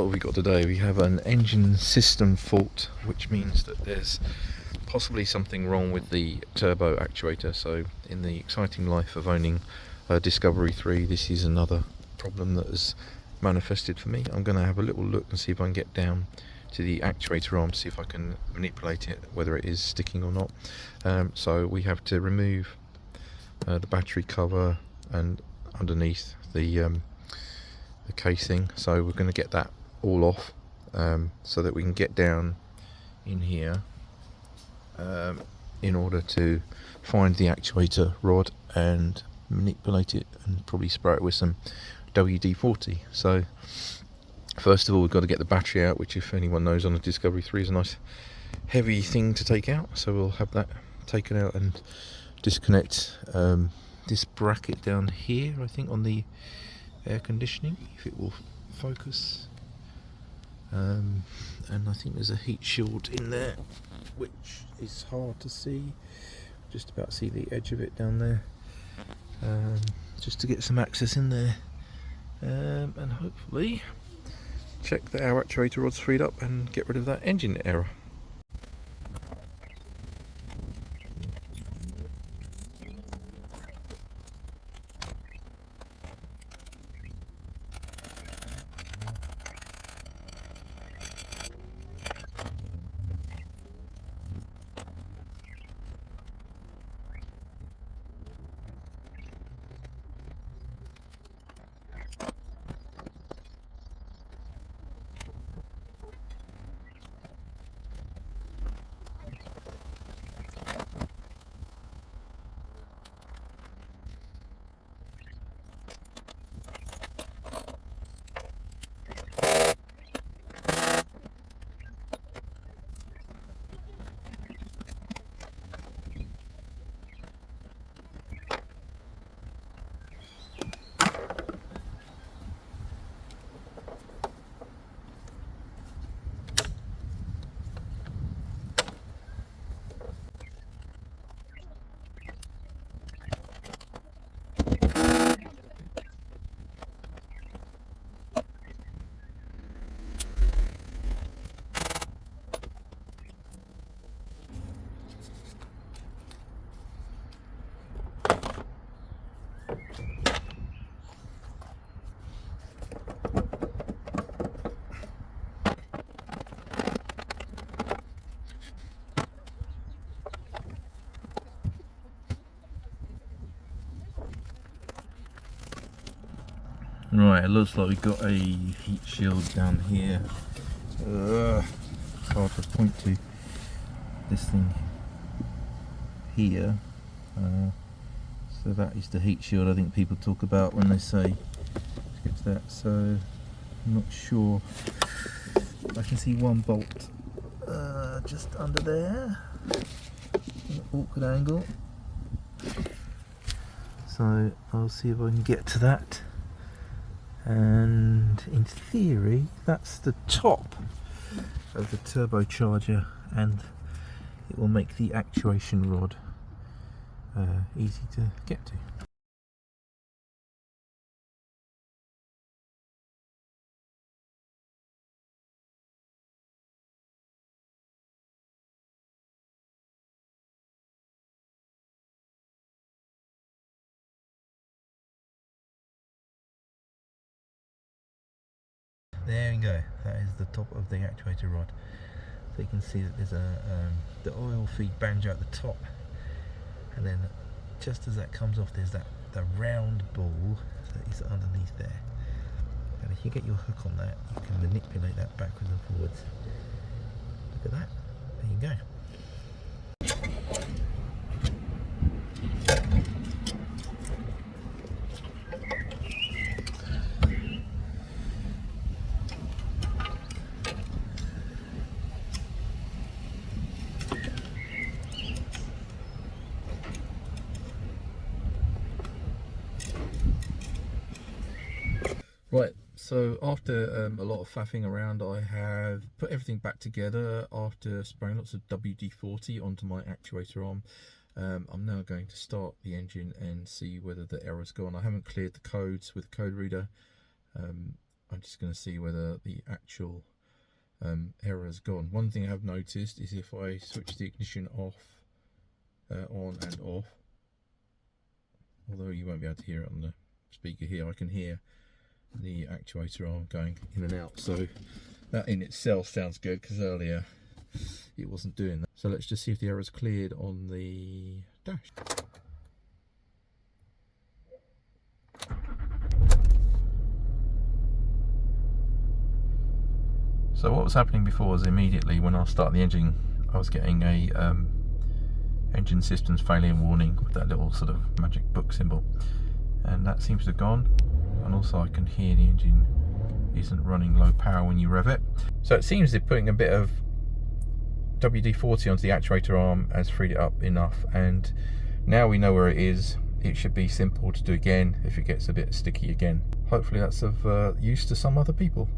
have we got today? We have an engine system fault, which means that there's possibly something wrong with the turbo actuator. So in the exciting life of owning a Discovery 3, this is another problem that has manifested for me. I'm going to have a little look and see if I can get down to the actuator arm, see if I can manipulate it, whether it is sticking or not. So we have to remove the battery cover and underneath the casing, so we're going to get that all off so that we can get down in here in order to find the actuator rod and manipulate it and probably spray it with some WD-40. So first of all, we've got to get the battery out, which, if anyone knows, on the Discovery 3 is a nice heavy thing to take out. So we'll have that taken out and disconnect this bracket down here, I think, on the air conditioning, if it will focus. And I think there's a heat shield in there, which is hard to see. Just about see the edge of it down there. Just to get some access in there, and hopefully check that our actuator rod's freed up and get rid of that engine error. Right, it looks like we've got a heat shield down here. It's hard to point to this thing here. So that is the heat shield I think people talk about when they say get to that. So I'm not sure. I can see one bolt just under there, an awkward angle. So I'll see if I can get to that. And in theory, that's the top of the turbocharger, and it will make the actuation rod easy to get to. There we go, that is the top of the actuator rod. So you can see that there's the oil feed banjo at the top, and then just as that comes off, there's the round ball that is underneath there. And if you get your hook on that, you can manipulate that backwards and forwards. Look at that, there you go. Right, so after a lot of faffing around, I have put everything back together after spraying lots of WD-40 onto my actuator arm. I'm now going to start the engine and see whether the error's gone. I haven't cleared the codes with the code reader, I'm just going to see whether the actual error has gone. One thing I have noticed is if I switch the ignition off, on and off, although you won't be able to hear it on the speaker here, I can hear the actuator arm going in and out. So that in itself sounds good, because earlier it wasn't doing that. So let's just see if the error's cleared on the dash. So what was happening before was immediately when I started the engine, I was getting a engine systems failure warning with that little sort of magic book symbol, and that seems to have gone. And also I can hear the engine isn't running low power when you rev it. So it seems that putting a bit of WD-40 onto the actuator arm has freed it up enough, and now we know where it is. It should be simple to do again if it gets a bit sticky again. Hopefully that's of use to some other people.